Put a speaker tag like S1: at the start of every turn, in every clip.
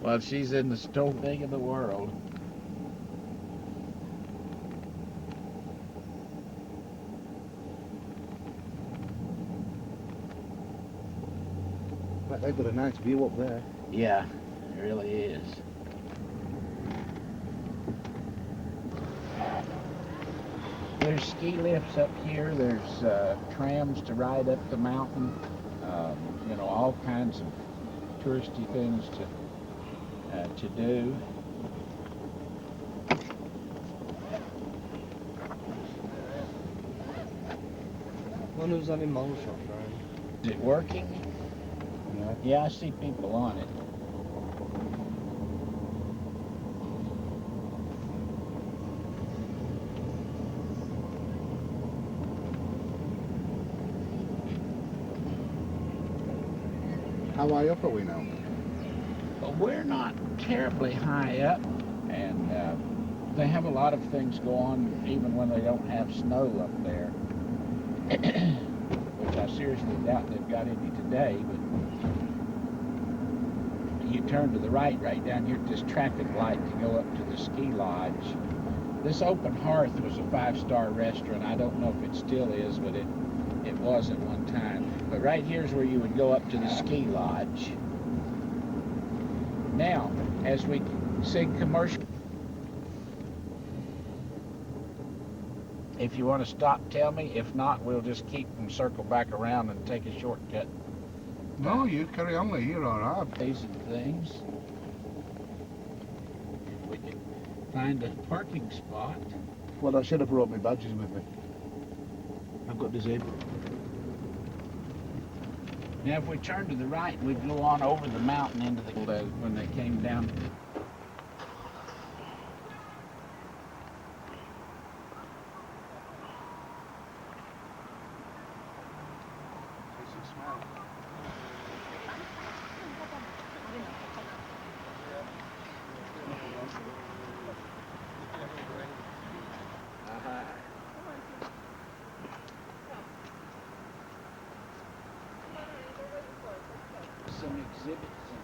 S1: While she's in the store thing in the world.
S2: But they've got a nice view up there.
S1: Yeah, it really is. There's ski lifts up here. There's trams to ride up the mountain. You know, all kinds of touristy things to do.
S3: One who's having mole shop, right?
S1: Is it working?
S2: Yeah.
S1: Yeah, I see people on it.
S2: How high up are we now?
S1: But we're not terribly high up, and they have a lot of things go on even when they don't have snow up there, which I seriously doubt they've got any today. But you turn to the right down here at this traffic light to go up to the ski lodge. This Open Hearth was a 5-star restaurant. I don't know if it still is, but it was at one time. But right here's where you would go up to the ski lodge. Now, as we sing commercial, if you want to stop, tell me. If not, we'll just keep and circle back around and take a shortcut.
S2: No, you carry on, you're alright.
S1: These and things. If we can find a parking spot.
S2: Well, I should have brought my badges with me. I've got disabled.
S1: Now, if we turn to the right, we'd go on over the mountain into the when they came down. Some exhibits and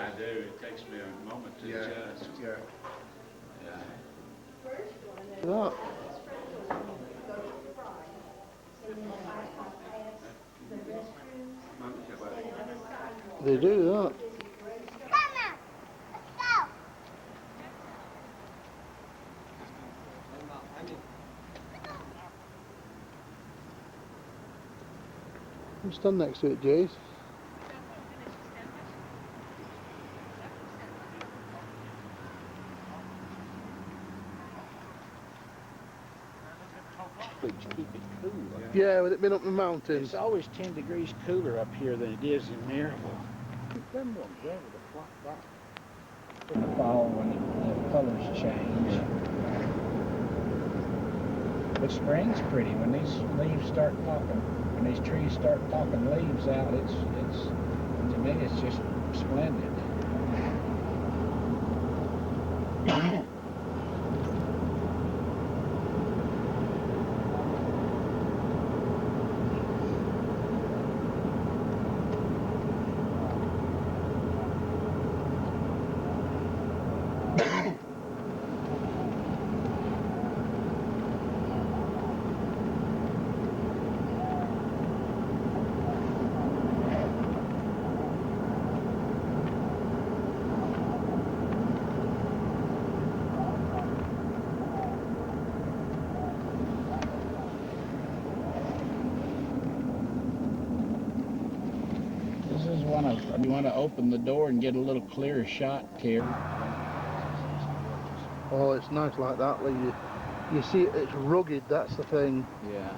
S1: I do. It takes me a moment to adjust.
S2: Yeah.
S3: Look. They do that. I'm stand next to it, Jace.
S1: Which keep it cool.
S3: Yeah, with it being up the mountains.
S1: It's always 10 degrees cooler up here than it is in Maryville. Them ones there with a flat back. In the fall when the colors change. But spring's pretty when these leaves start popping. When these trees start popping leaves out, it's to me it's just splendid. You want to open the door and get a little clearer shot, Terry.
S3: Oh, it's nice like that. Like you see it, it's rugged, that's the thing.
S1: Yeah.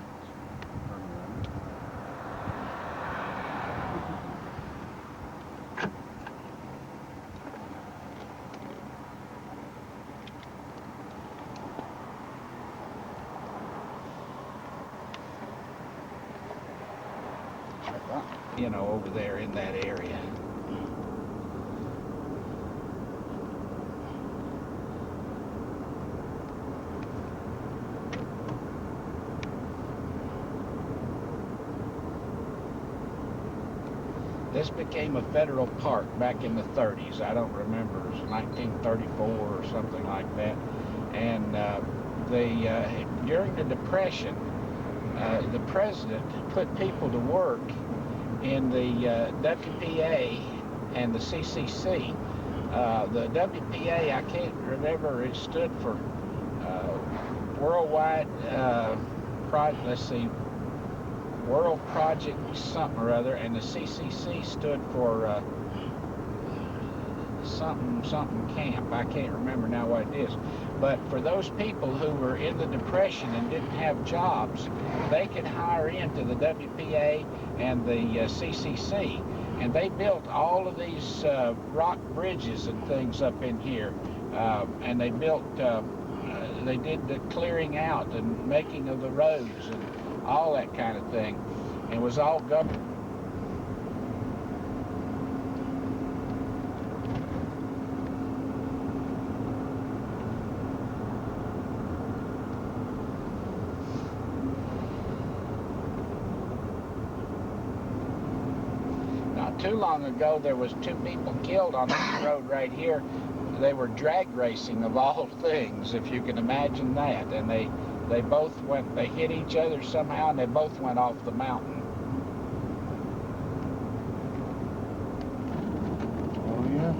S1: you know, over there in that area. This became a federal park back in the 30s. I don't remember, it was 1934 or something like that. And during the Depression, the president put people to work in the WPA and the CCC. The WPA, I can't remember, it stood for Worldwide, World Project something or other, and the CCC stood for something camp. I can't remember now what it is. But for those people who were in the Depression and didn't have jobs, they could hire into the WPA and the CCC. And they built all of these rock bridges and things up in here. And they built, they did the clearing out and making of the roads and all that kind of thing. And it was all government. Not too long ago, there was 2 people killed on this road right here. They were drag racing of all things, if you can imagine that. And they both went, they hit each other somehow, and they both went off the mountain.
S2: Oh yeah?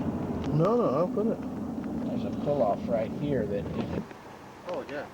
S3: No, I've got it.
S1: There's a pull-off right here that isn't.
S2: Oh yeah.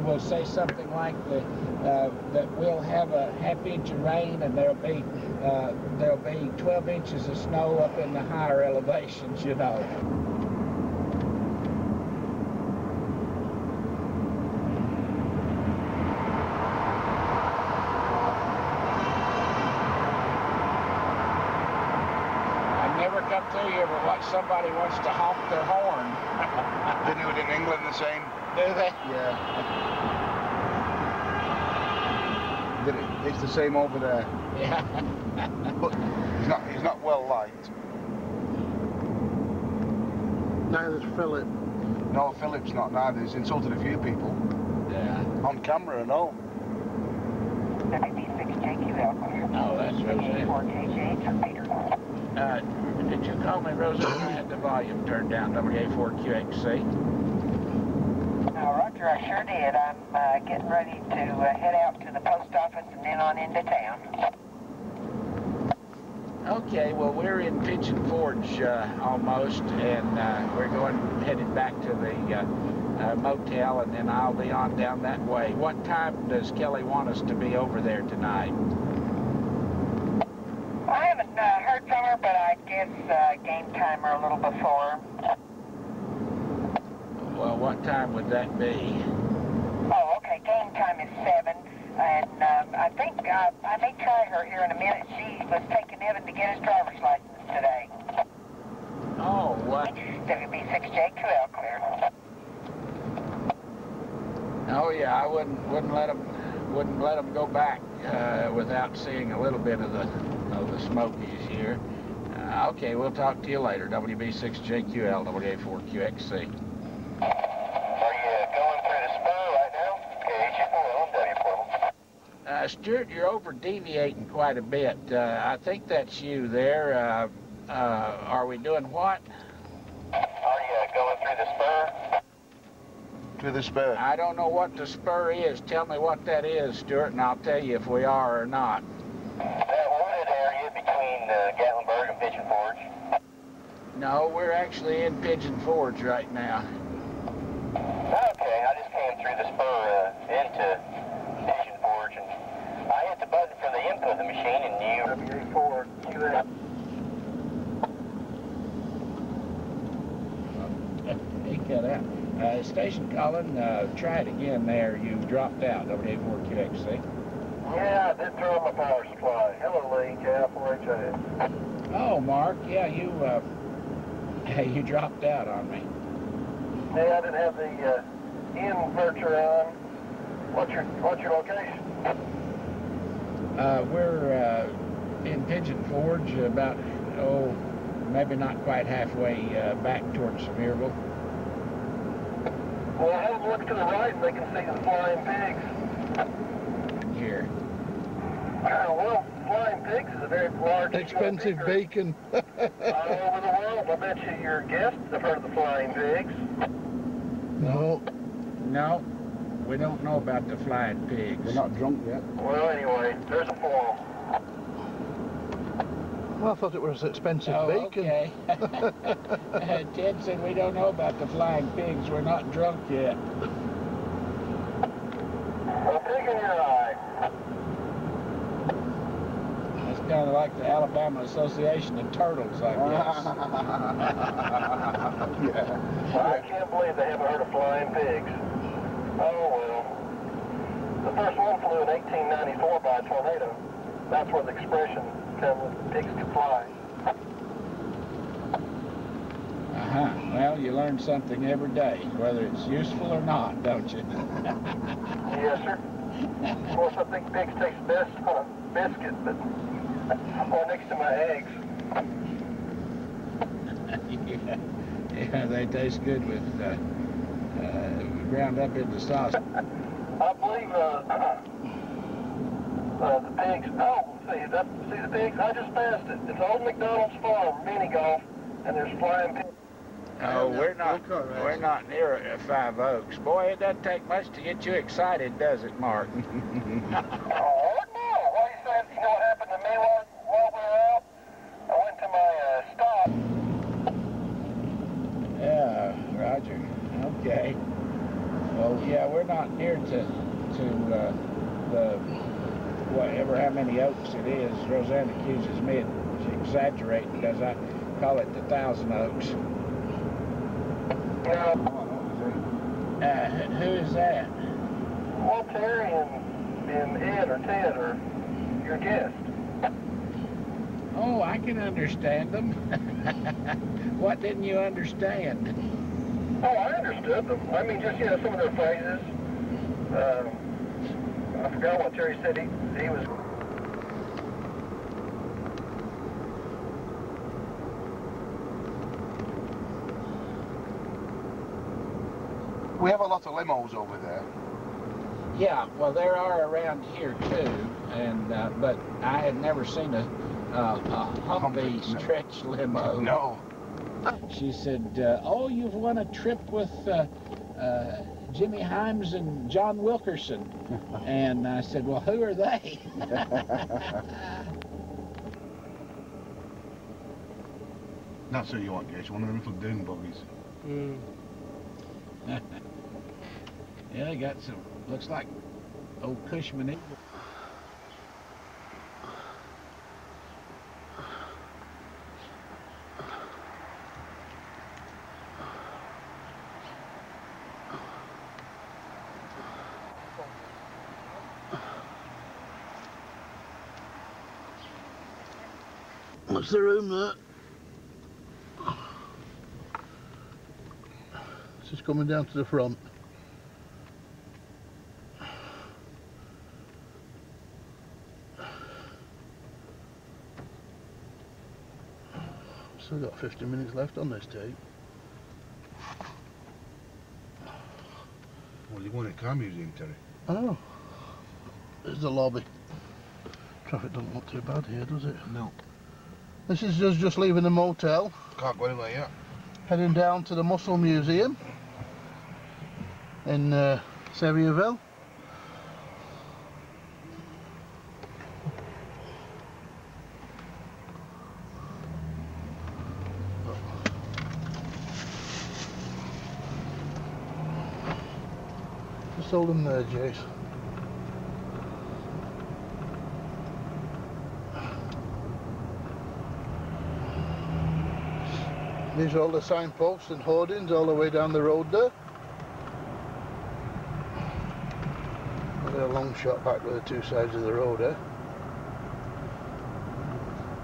S1: Will say something like that we'll have a half-inch of rain and there'll be 12 inches of snow up in the higher elevations, you know. I've never come through here but watch somebody wants to honk their horn.
S2: They do it in England the same.
S1: Do they?
S2: Yeah. It's the same over there.
S1: Yeah.
S2: But he's not well liked.
S3: Neither's Philip.
S2: No, Philip's not neither. He's insulted a few people.
S1: Yeah.
S2: On camera and all.
S1: Oh, that's Roseanne. Did you call me, Roseanne? I had the volume turned down, WA4QXC.
S4: Roger, I sure did. I'm getting ready to head out to the post office and then on into town.
S1: Okay, well, we're in Pigeon Forge almost, and we're headed back to the motel, and then I'll be on down that way. What time does Kelly want us to be over there tonight?
S4: I haven't heard from her, but I guess game time or a little before.
S1: Well, what time would that be?
S4: Oh, okay. Game time is 7, and I think I may try her here in a minute. She was taking Evan to get his driver's license today.
S1: Oh, what?
S4: WB6JQL clear.
S1: Oh yeah, I wouldn't let them go back without seeing a little bit of the Smokies here. Okay, we'll talk to you later. WB6JQL, WA4QXC.
S4: Are you going through the spur right now? KH4
S1: Stuart, you're over deviating quite a bit. I think that's you there. Are we doing what?
S4: Are you going through the spur?
S2: Through the spur.
S1: I don't know what the spur is. Tell me what that is, Stuart, and I'll tell you if we are or not.
S4: That wooded area between Gatlinburg and Pigeon Forge.
S1: No, we're actually in Pigeon Forge right now.
S4: Okay, I just came through the spur into Pigeon Forge, and I hit the button for the input of the machine, and you... WA4QL.
S1: He cut out. Station calling, try it again there. You dropped out, WA4QXC.
S4: Yeah, I did throw on my power supply. Hello, Lee, KF4HA.
S1: Oh, Mark, yeah, you you dropped out on me.
S4: Yeah, I didn't have the inverter on. What's your location?
S1: We're in Pigeon Forge, about, maybe not quite halfway back towards Sevierville.
S4: Well, I have looked to the right and they can see the flying pigs.
S1: Here.
S4: Well, flying pigs is a very large...
S3: Expensive bacon.
S4: All over the world. I bet you your guests have heard of the flying pigs.
S3: No.
S1: No, we don't know about the flying pigs.
S2: We're not drunk yet.
S4: Well, anyway, there's a forum.
S3: Well, I thought it was expensive bacon.
S1: Okay. Ted said we don't know about the flying pigs. We're not drunk yet.
S4: Well, pig in your eye.
S1: It's kind of like the Alabama Association of Turtles, I guess.
S2: Yeah.
S4: I can't believe they haven't heard of flying pigs. Oh, well. The first one flew in 1894 by a tornado. That's where the expression comes, pigs can fly.
S1: Uh-huh. Well, you learn something every day, whether it's useful or not, don't you?
S4: Yes, sir. Of course, I think pigs taste best on a biscuit, but or next to my eggs.
S1: Yeah, they taste good with ground up into sauce.
S4: I believe the pigs. Oh, see the pigs? I just passed it. It's Old McDonald's Farm mini golf, and there's flying pigs.
S1: Oh, we're not near 5 Oaks. Boy, it doesn't take much to get you excited, does it, Mark?
S4: Oh, no. What do you say? You know what happened to me while we were out? I went to my stop.
S1: Yeah, Roger. Okay. Well, yeah, we're not near to the whatever how many oaks it is. Roseanne accuses me of exaggerating because I call it the 1,000 Oaks. Who is that?
S4: Well, Terry and Ed or Ted or your guest.
S1: Oh, I can understand them. What didn't you understand?
S4: Oh, I understood them. I mean, just, some of their phrases. I forgot what Terry said. He was...
S2: We have a lot of limos over there.
S1: Yeah, well, there are around here too, and but I had never seen a Humvee stretch limo.
S2: No.
S1: She said, "Oh, you've won a trip with Jimmy Himes and John Wilkerson," and I said, "Well, who are they?"
S2: That's what you want, Gates. One of them little dune buggies.
S3: Mm.
S1: Yeah, they got some, looks like old Cushman Eagle.
S3: What's the room there? It's just coming down to the front. Still got 50 minutes left on this tape.
S2: Well, you want a car museum, Terry?
S3: I know. There's the lobby. Traffic doesn't look too bad here, does it?
S2: No.
S3: This is just leaving the motel,
S2: Can't go anywhere yet.
S3: heading down to the Mussel Museum in Sevierville. Just hold them there, Jace. These are all the signposts and hoardings all the way down the road there. I've got a long shot back with the two sides of the road, eh?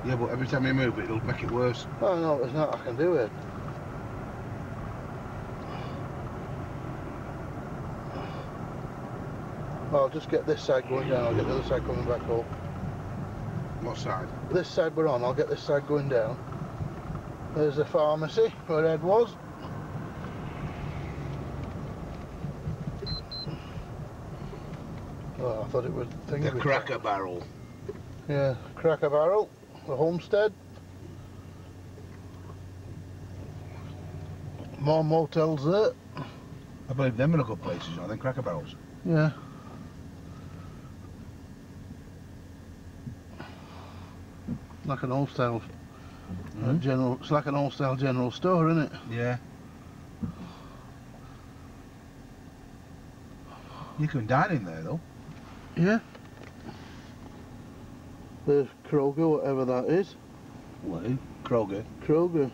S2: Yeah, but every time you move it, it'll make it worse.
S3: Oh no, there's not. I can do it. Well, I'll just get this side going down. I'll get the other side coming back up.
S2: What side?
S3: This side we're on. I'll get this side going down. There's the pharmacy where Ed was. Oh, I thought it was
S2: The Cracker Barrel.
S3: Yeah, Cracker Barrel, the homestead. More motels there.
S2: I believe them are a good places, I think, Cracker Barrels.
S3: Yeah. Like an old style general. It's like an old style general store, isn't it?
S2: Yeah. You can dine in there, though.
S3: Yeah. There's Kroger, whatever that is.
S2: What? Kroger.
S3: Kroger.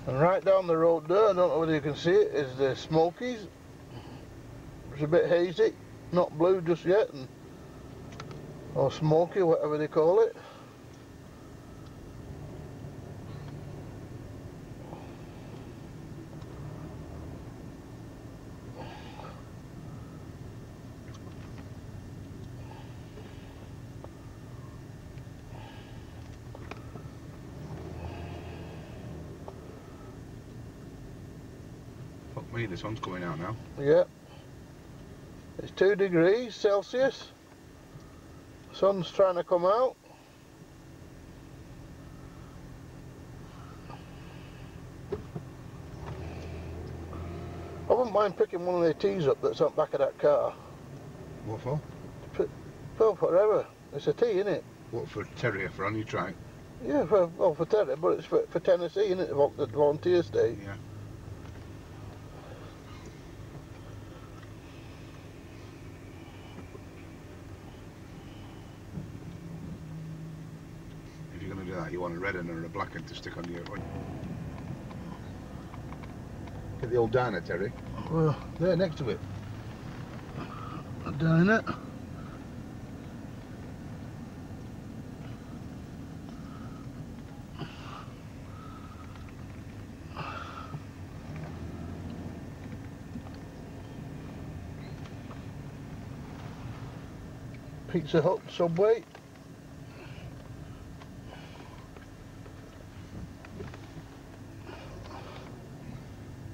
S3: And right down the road there, I don't know whether you can see it, is the Smokies. It's a bit hazy, not blue just yet, or smoky, whatever they call it.
S2: Fuck me, the sun's coming out now.
S3: Yeah. It's 2 degrees Celsius. Sun's trying to come out. I wouldn't mind picking one of their teas up that's on the back of that car.
S2: What for?
S3: Well, forever. It's a tea, isn't it?
S2: What for Terry, for on you try?
S3: Yeah, for Terry, but it's for Tennessee, isn't it? The volunteer state.
S2: Yeah. If you're going to do that, you want a red one or a black one to stick on your... Get the old diner, Terry.
S3: Well,
S2: There, next to it.
S3: down it. Pizza Hut, Subway.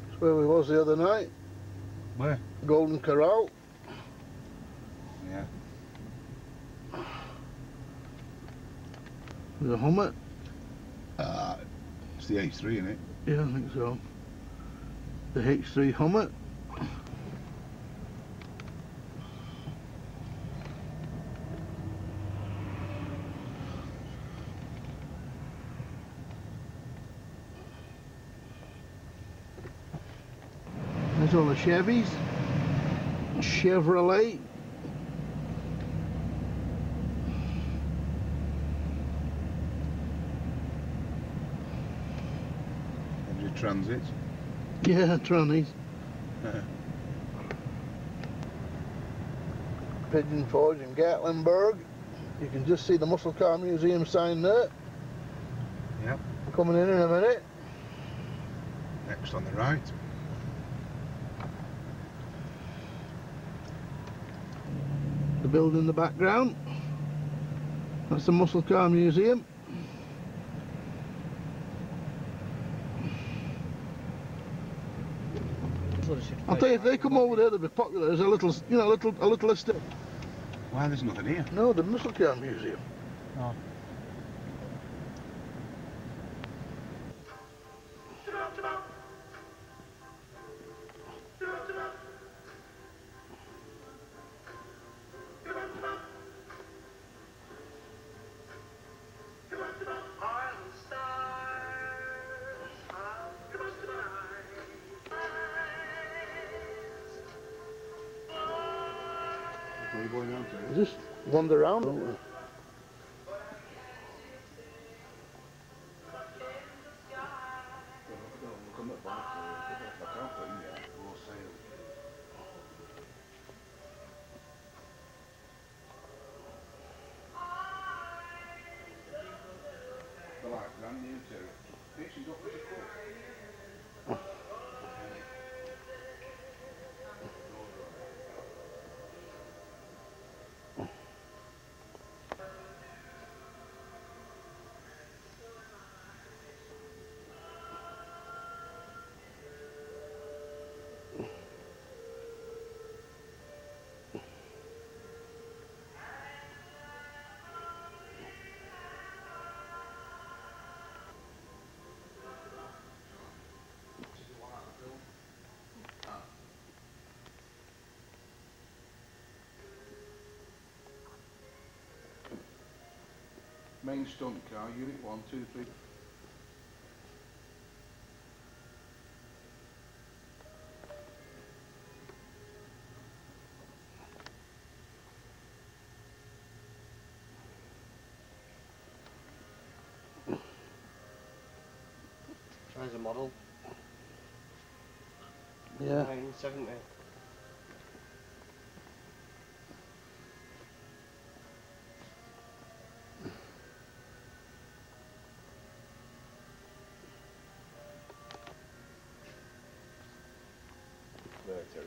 S3: That's where we was the other night.
S2: Where?
S3: Golden Corral.
S2: Yeah.
S3: The Hummer.
S2: It's the H3, isn't it?
S3: Yeah, I think so. The H3 Hummer. These are the Chevys. Chevrolet.
S2: Energy Transit.
S3: Yeah, trannies. Pigeon Forge in Gatlinburg. You can just see the Muscle Car Museum sign there.
S2: Yep.
S3: Coming in a minute.
S2: Next on the right.
S3: The building in the background. That's the Muscle Car Museum. I'll tell you, if they come over there, they'll be popular. There's a little, you know, a little estate.
S2: Why, there's nothing here.
S3: No, the Muscle Car Museum.
S2: Oh. Where are you going round to?
S3: Just wander around, don't we?
S2: Main stunt car, unit 1, 2, 3.
S5: There's a model.
S3: Yeah.
S5: 1970. There, Terry.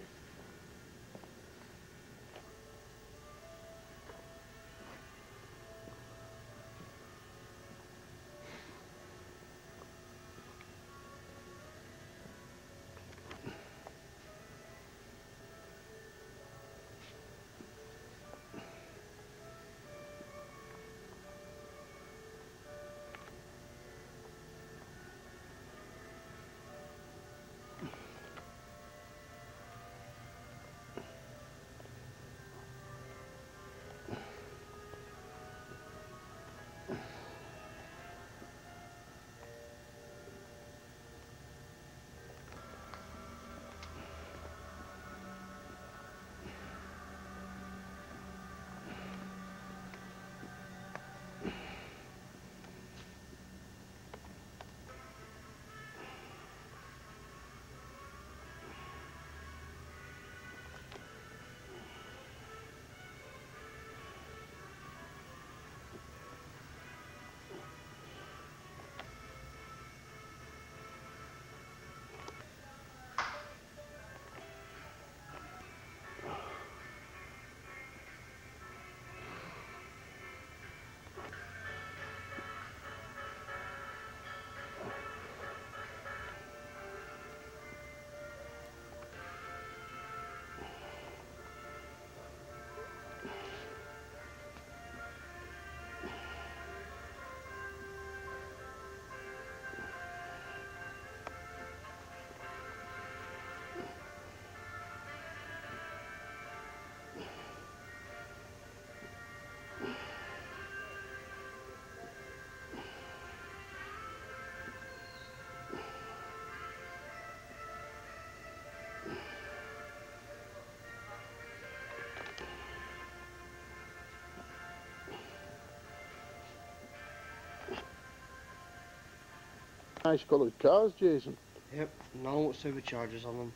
S3: Nice coloured cars, Jason.
S5: Yep, no superchargers on them.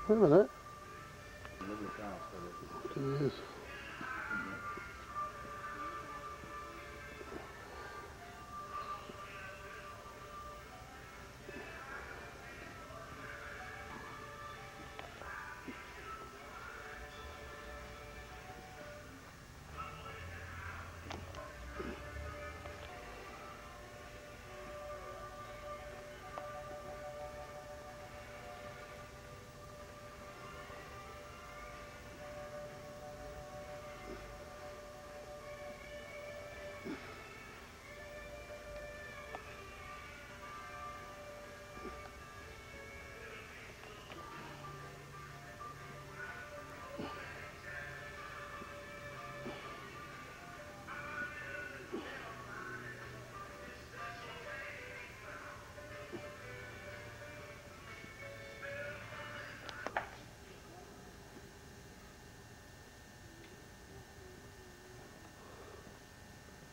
S3: Wait a minute.
S2: Lovely car, still.
S3: Yes.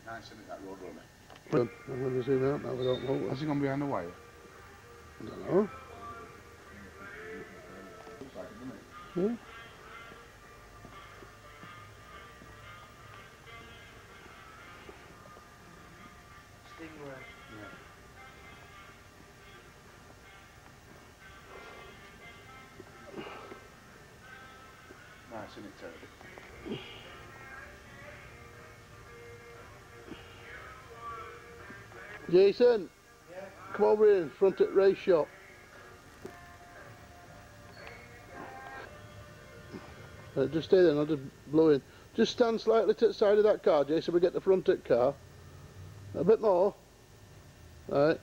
S2: Nice, isn't it, that road runner?
S3: Well, I'm going to zoom out now, we don't know.
S2: Has he gone behind the wire?
S3: I don't know.
S2: Looks like it, doesn't it?
S3: Yeah.
S5: Stingray.
S2: Yeah. Nice, isn't it, Terry?
S3: Jason,
S5: Yeah.
S3: come over here in front at race shop. Just stay there and I'll just blow in. Just stand slightly to the side of that car, Jason, we get the front of the car. A bit more. Right.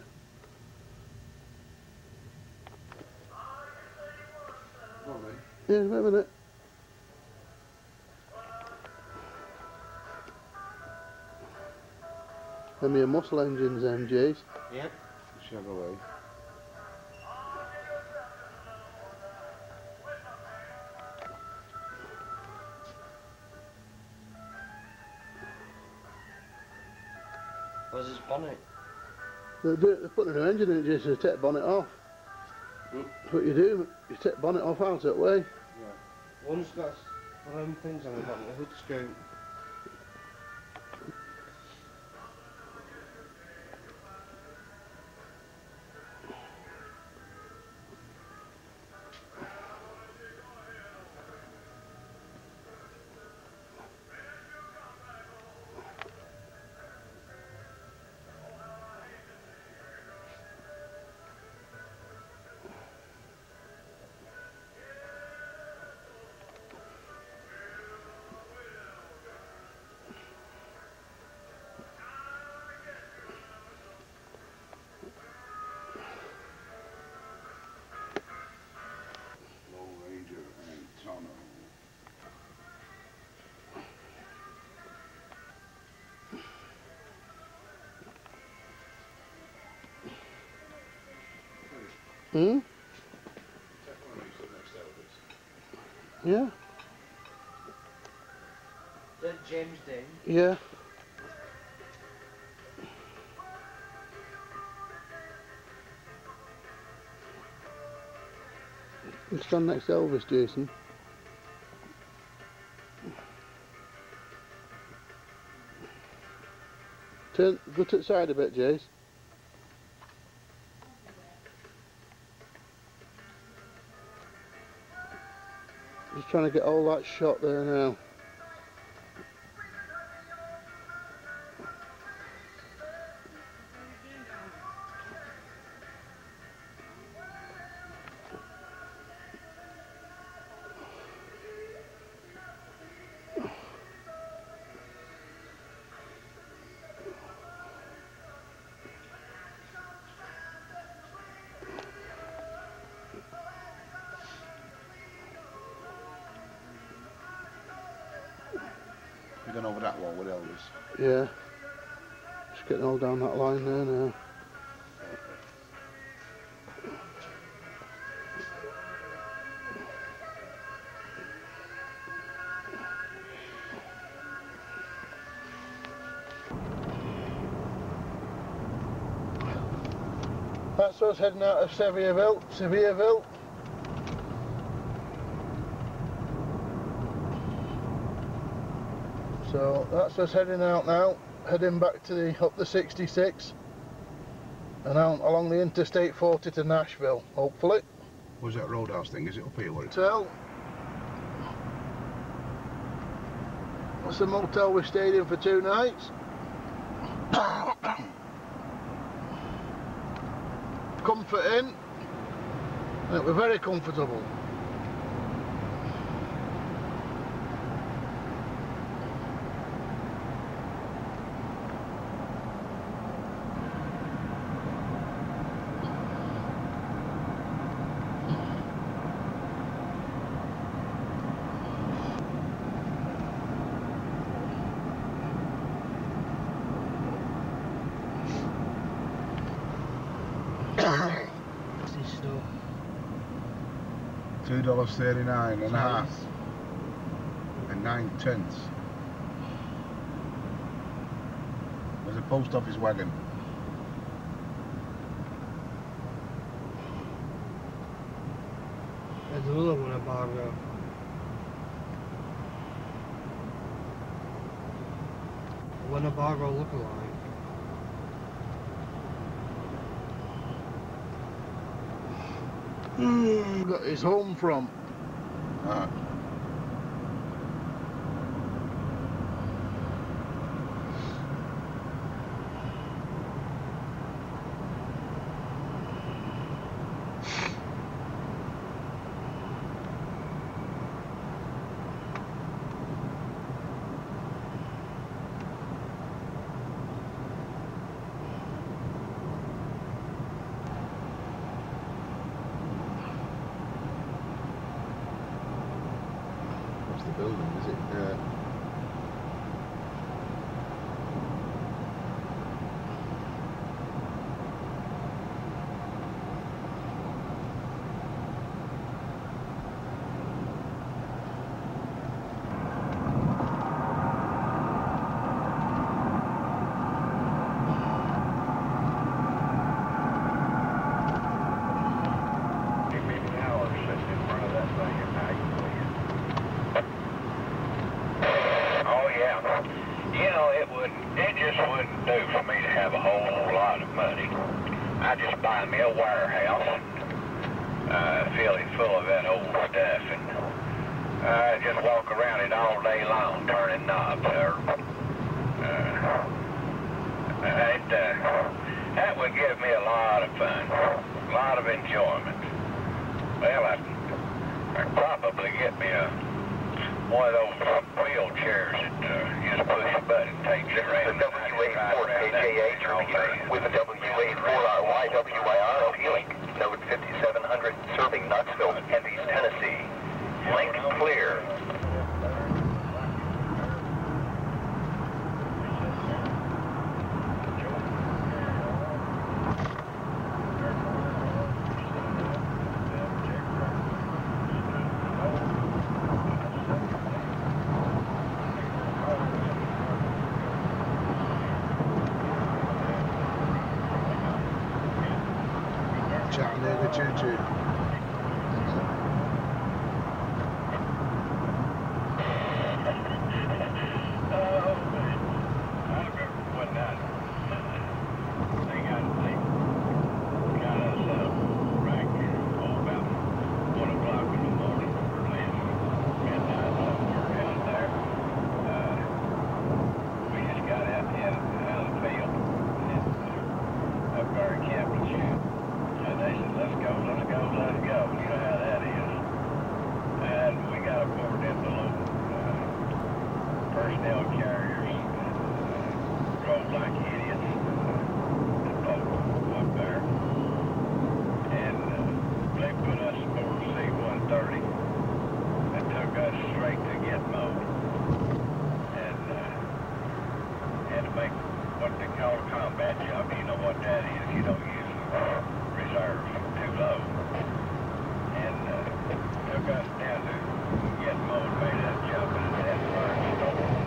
S2: Go on then.
S3: Yeah, wait a minute. Them here muscle engines, MJs.
S5: Yep.
S2: Chevrolet.
S5: Where's his bonnet?
S3: They're putting a new engine in it, Jason, to take the bonnet off. That's what you do, you take the bonnet off out that way.
S2: Yeah.
S5: One's got one of them things on the bottom, the hood scoop.
S2: Low Ranger and Tonneau.
S3: Hmm?
S2: Take one of these to the next Elvis.
S3: Yeah?
S5: Is that James Dean?
S3: Yeah. You stand next to Elvis, Jason. Go to the side a bit, Jace. Just trying to get all that shot there now.
S2: We're going over that wall with Elvis.
S3: Yeah. Just getting all down that line there now. that's us heading out of Sevierville. So that's us heading out now, heading back to up the 66 and out along the Interstate 40 to Nashville, hopefully.
S2: Where's that roadhouse thing? Is it up here? What it's
S3: Hotel. That's the motel we stayed in for 2 nights. Comfort in, and it was very comfortable.
S2: $2.39 and a half and 9/10. There's a post office wagon.
S5: There's another one at Bargo. Winnebago lookalike.
S3: Got his home from.
S2: Ah. What's the building? Is it?
S6: It just wouldn't do for me to have a whole lot of money. I just buy me a warehouse, fill it full of that old stuff, and just walk around it all day long, turning knobs. That would give me a lot of fun, a lot of enjoyment. Well, I'd probably get me one of those wheelchairs that just push a button, takes it around.
S4: The WA4KJA Tribune with the WA4YWIR link, node 5700, serving Knoxville and East Tennessee. Link clear.
S2: Chattanooga Choo Choo.
S6: Personnel carriers drove like idiots up there, and they put us aboard C-130 and took us straight to Gitmo, and had to make what they call a combat jump. You know what that is. You don't use reserves too low, and took us down to Gitmo and made that jump, and it had burned stone.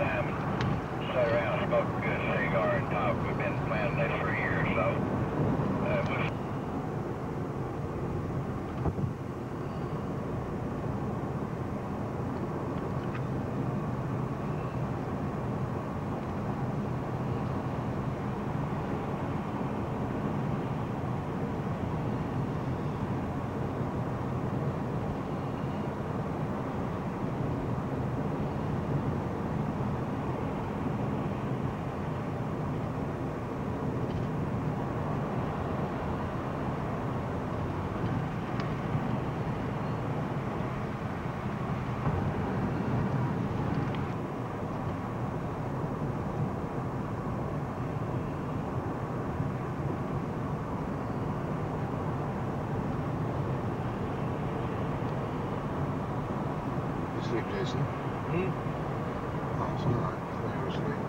S6: time and sit around, smoke a good cigar and talk. We've been planning this for a year or so. We'll
S2: Sleep, Jason.
S5: Hmm?
S2: Oh, it's alright. I thought you were asleep.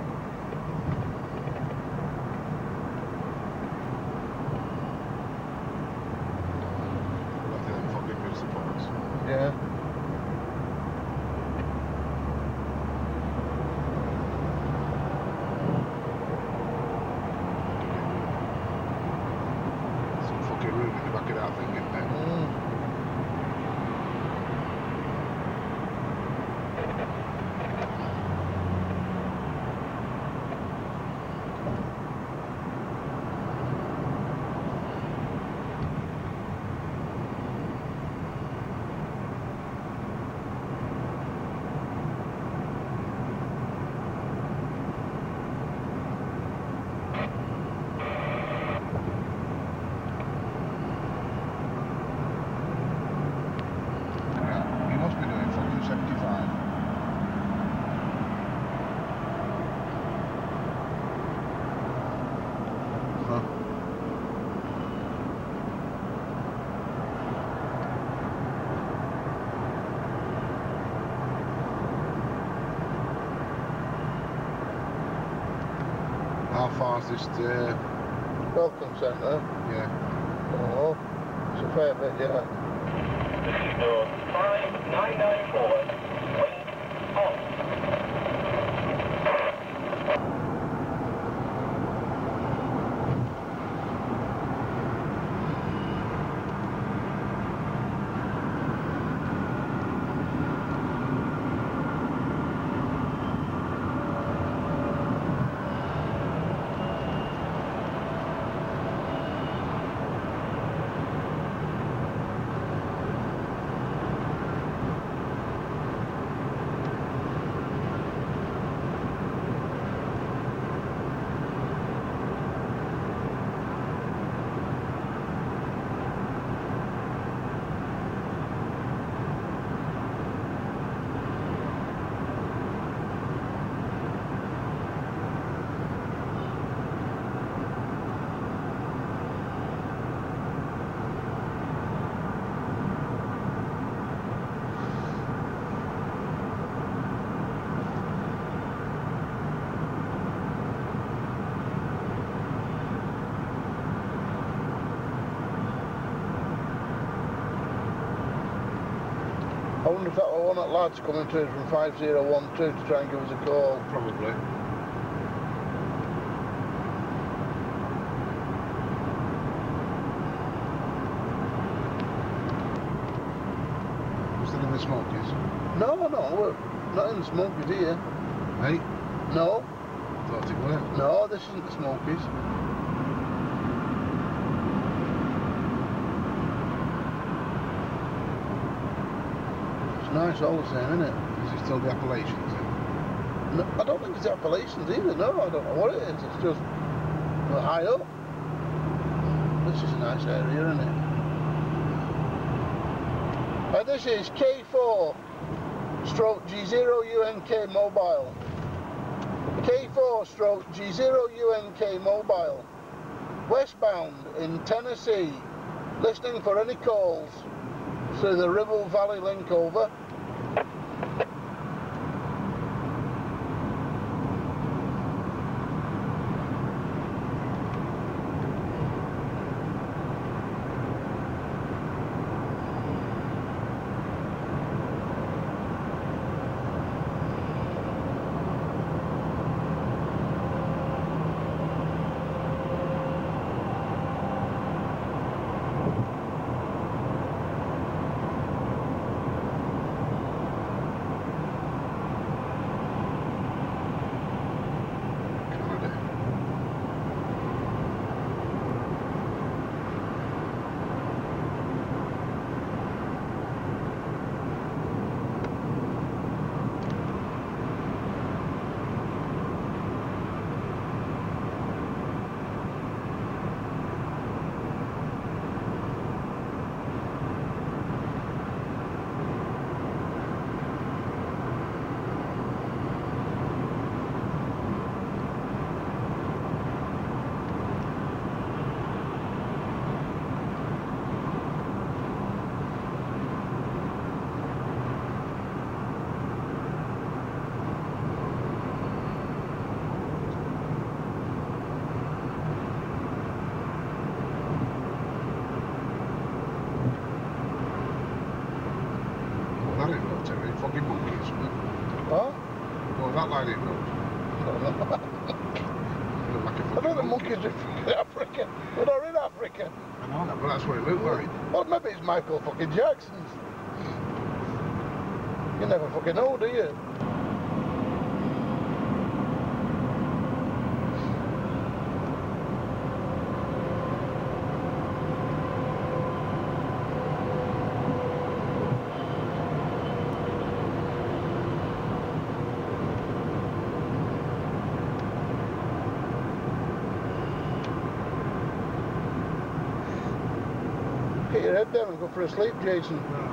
S2: Lucky them fucking music box.
S3: Yeah.
S2: Some fucking room in the back of that thing, isn't there? Yeah, he must be doing fucking 75. Huh? How far's this to...
S3: Welcome centre.
S2: Yeah.
S3: Oh, it's a fair bit, yeah.
S4: This is door 5994. Wait on.
S3: I wonder if that were one of the lads coming to us from 5012 to try and give us a call.
S2: Probably. Still in the Smokies?
S3: No, we're not in the Smokies here.
S2: Hey?
S3: No,
S2: Thought it were.
S3: no, this isn't the Smokies. It's nice all the same, isn't it?
S2: Is it still the Appalachians then?
S3: No, I don't think it's the Appalachians either, no, I don't know what it is, it's just we're high up. This is a nice area, isn't it? This is K4 stroke G0 UNK mobile. K4 stroke G0 UNK mobile. Westbound in Tennessee. Listening for any calls through the Ribble Valley link, over.
S2: Well, that line ain't road. Look like a
S3: I know
S2: fucking
S3: the
S2: monkey.
S3: monkeys are in Africa. We're not in Africa.
S2: I know that, but that's what it looked like.
S3: Well, maybe it's Michael fucking Jackson's. You never fucking know, do you? Get your head down and go for a sleep, Jason.
S5: No.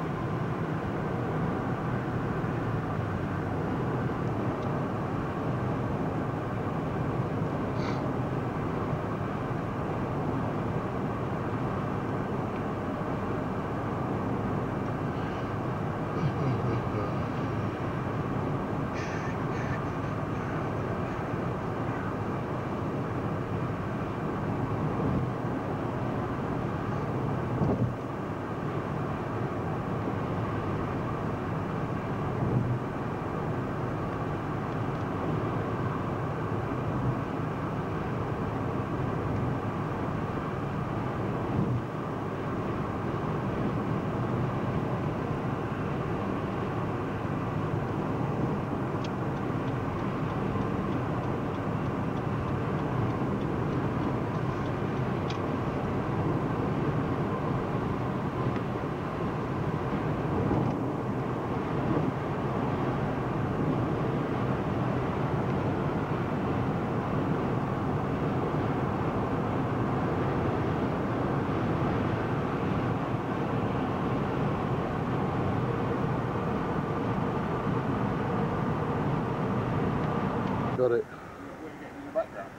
S3: Got it.
S2: In the background.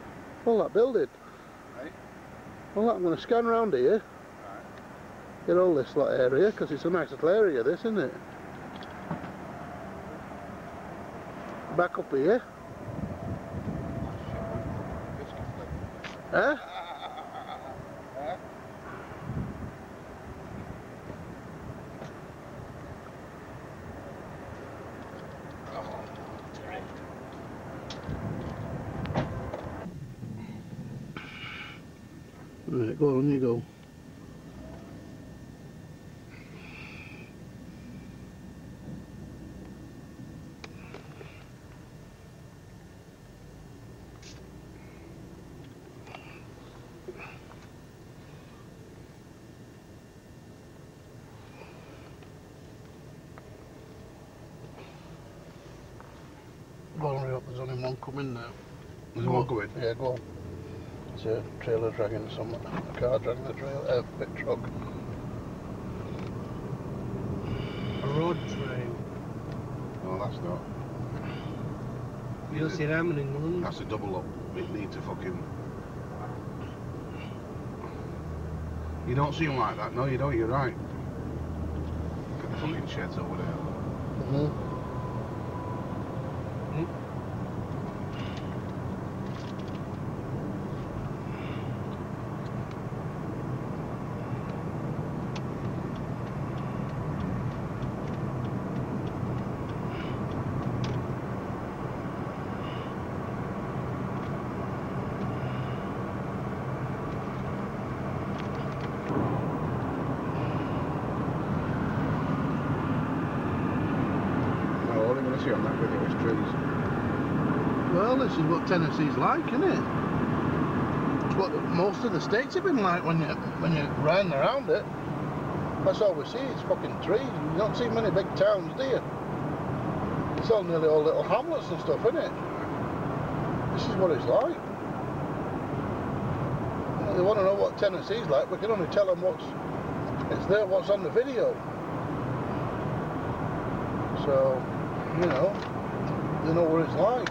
S3: Well, that building.
S2: Right.
S3: Well, I'm going to scan round here. Get all this lot area, because it's a nice little area, this, isn't it? Back up here. Huh? Right, go on, you go. Go on, hurry up, there's only one coming now.
S2: There's one coming?
S3: Yeah, go on. It's a trailer dragging some, a car dragging a trailer, big truck.
S5: A road train.
S2: No, that's not.
S5: You don't see them in England.
S2: That's a double up. It needs a fucking... You don't see them like that. No, you don't. You're right. Look at the fucking sheds over there.
S3: Mm-hmm.
S2: All I'm going to see on that video is trees.
S3: Well, this is what Tennessee's like, isn't it? It's what most of the states have been like when you're riding around it. That's all we see, it's fucking trees. You don't see many big towns, do you? It's all nearly all little hamlets and stuff, isn't it? This is what it's like. They want to know what Tennessee's like, we can only tell them what's on the video. So, you know, they know what it's like.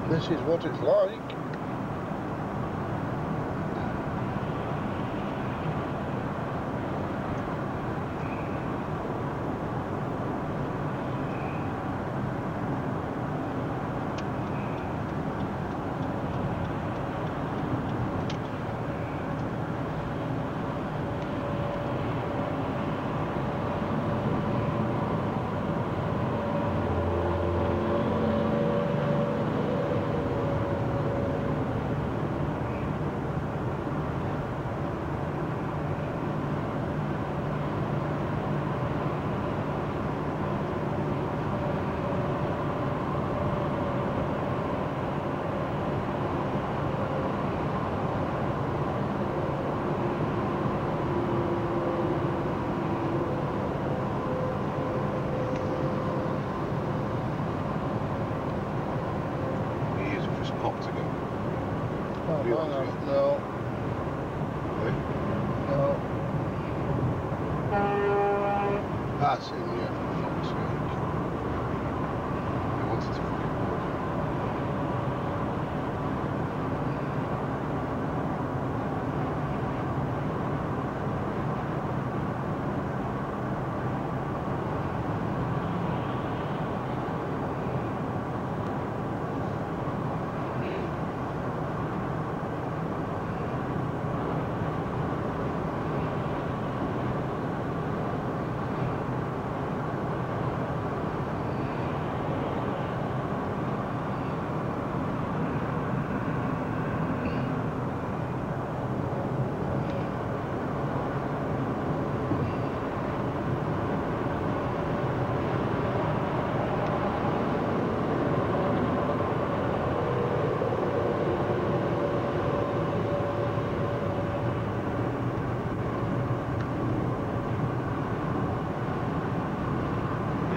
S3: This is what it's like. No,
S2: Real
S3: mine
S2: shit.
S3: hasn't, no.
S2: Really?
S3: No.
S2: That's in here, for fuck's sake. I wanted to fucking work.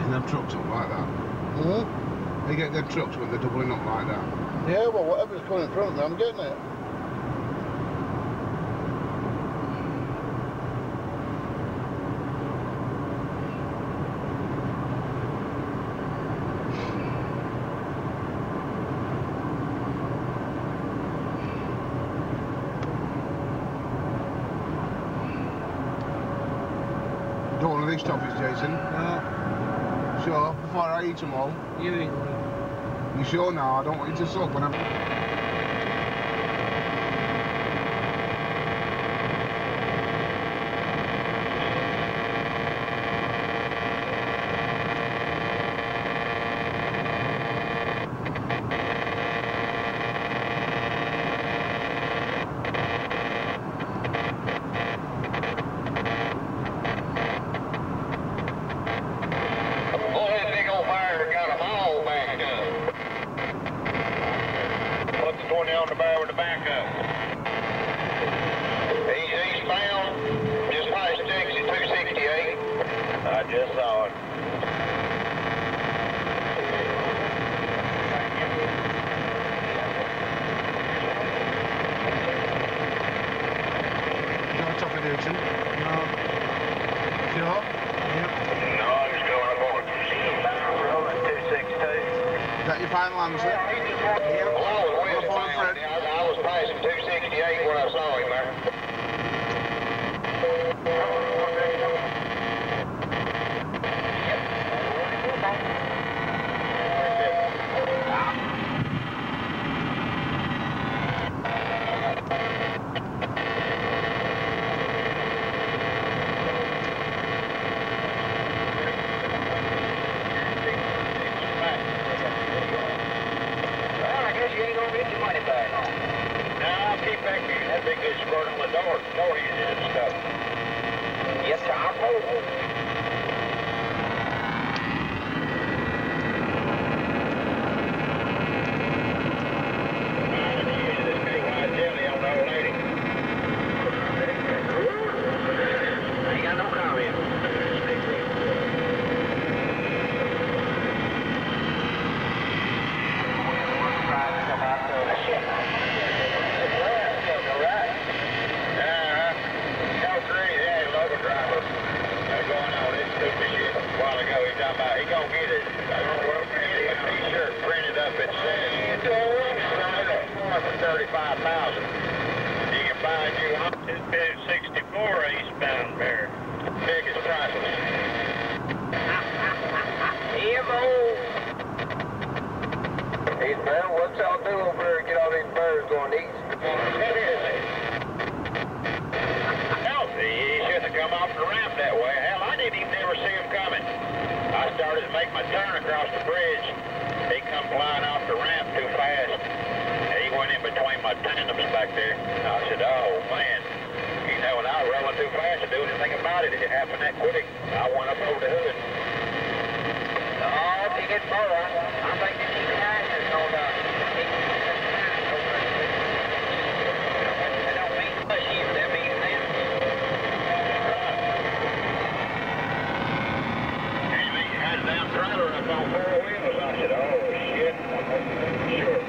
S2: Them trucks up like that.
S3: Hmm?
S2: They get them trucks when they're doubling up like that.
S3: Yeah, well, whatever's coming in front of me, I'm getting it.
S2: Don't want these toffees, Jason.
S5: No,
S2: Sure, before I eat them all.
S5: you ain't one.
S2: You sure now? I don't want you to suck when I'm...
S6: Boy, that big old fire got them all backed up. What's the 20 on the bar with the backup? He's eastbound, just past exit 268. I just saw it.
S2: You got a toffee, Newton?
S5: No,
S2: Sure?
S5: yep.
S6: No, I'm just going up on eastbound road at 262.
S2: Is that your final answer?
S6: Well, I was westbound. I was passing 268 when I saw him there. Well, I guess you ain't gonna get your money back. No, I'll keep back here. That big good squirt on the door hinges and stuff. Yes, sir, I'll go. Ain't got no comment. He gonna get his t-shirt printed up at for 35,000. You can buy a new home. It's been 64 eastbound there. Biggest prices. Hey, man, what y'all do over there to get all these birds going east? Healthy, he shouldn't have come off the ramp that way. Hell, I didn't even ever see him coming. I started to make my turn across the bridge. He come flying off the ramp too fast. He went in between my tandems back there. I said, oh, man. You know, when I was rolling too fast to do anything about it, it happened that quick. I went up over the hood. Oh, if he gets far, I think he keep the actions on the... That don't mean much here, that means then. He had a damn trailer up on 4 wheels. I said, oh, shit. Sure.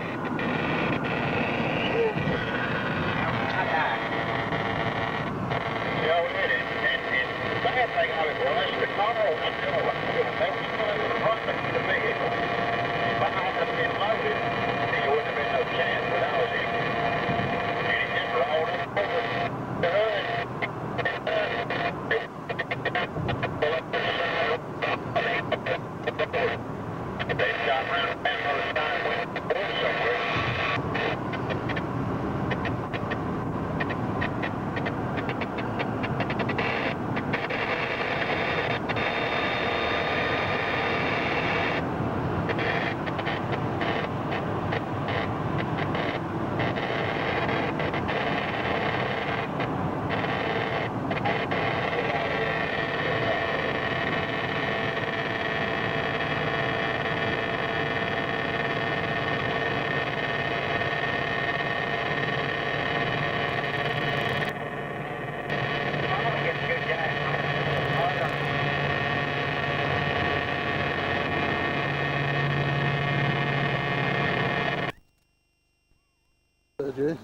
S3: Jay.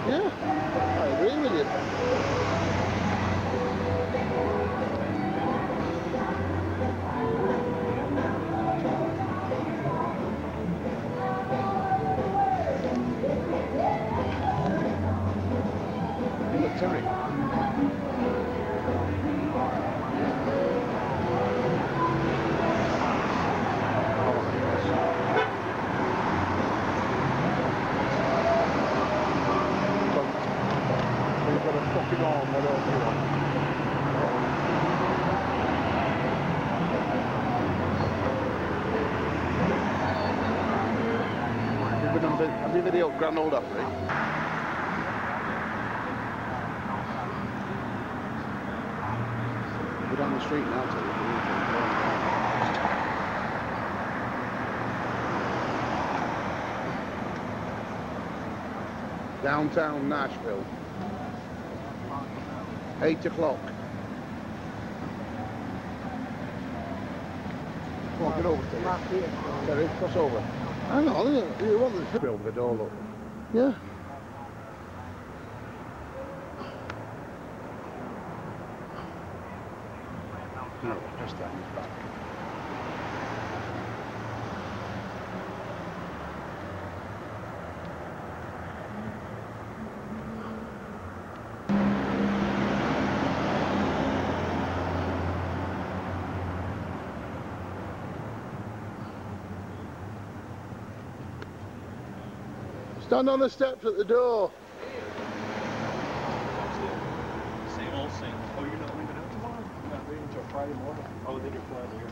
S3: Yeah, I agree with you.
S2: Look, Terry. You've got to fucking on, what else you want? Have you videoed Grand Old Opry? We're down the street now, Terry. Downtown Nashville. 8 o'clock. Come on, get over, Terry. Terry, cross over.
S3: Hang on, you want the...
S2: Build the door, look.
S3: Yeah.
S2: No, just down his back.
S3: Stand on the steps at the door.
S7: Same old same. Oh, you're not leaving out tomorrow? You're not leaving until Friday morning? Oh, then you're flying here.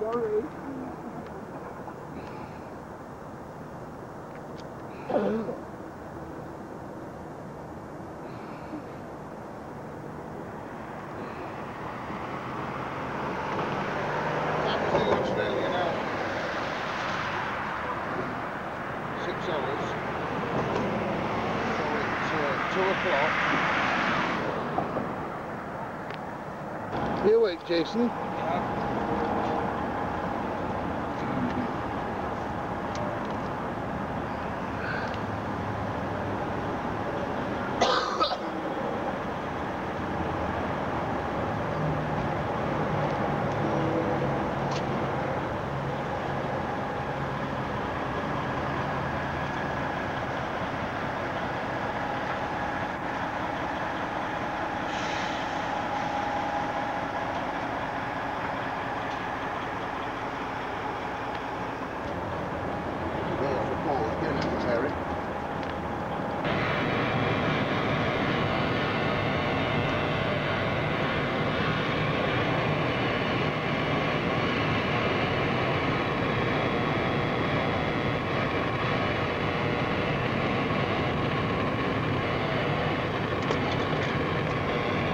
S3: Sorry. Australia now. 6 hours. So it's 2 o'clock. You awake, Jason?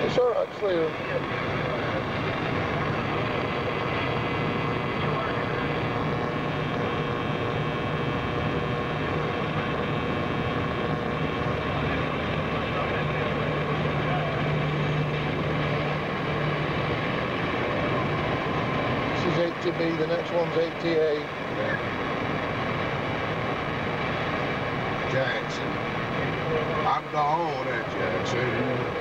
S3: It's alright, Sliam. This is 80B, the next one's 80A.
S2: Jackson. I'm gone at Jackson.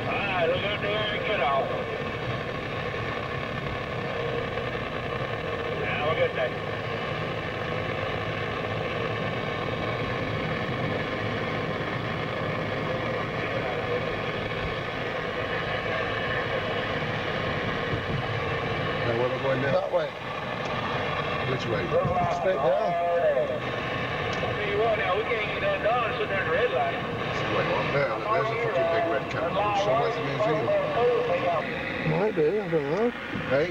S6: Alright, look up there and get off. Have a good day.
S2: Now, where am I going now?
S3: That way.
S2: Which way?
S3: Straight down.
S6: I'll tell you what, now we can't get that done sitting there at the red light.
S2: This way on there. Look, there's a fucking big red camera. Somewhere's the museum.
S3: Might be, I don't know.
S2: Hey?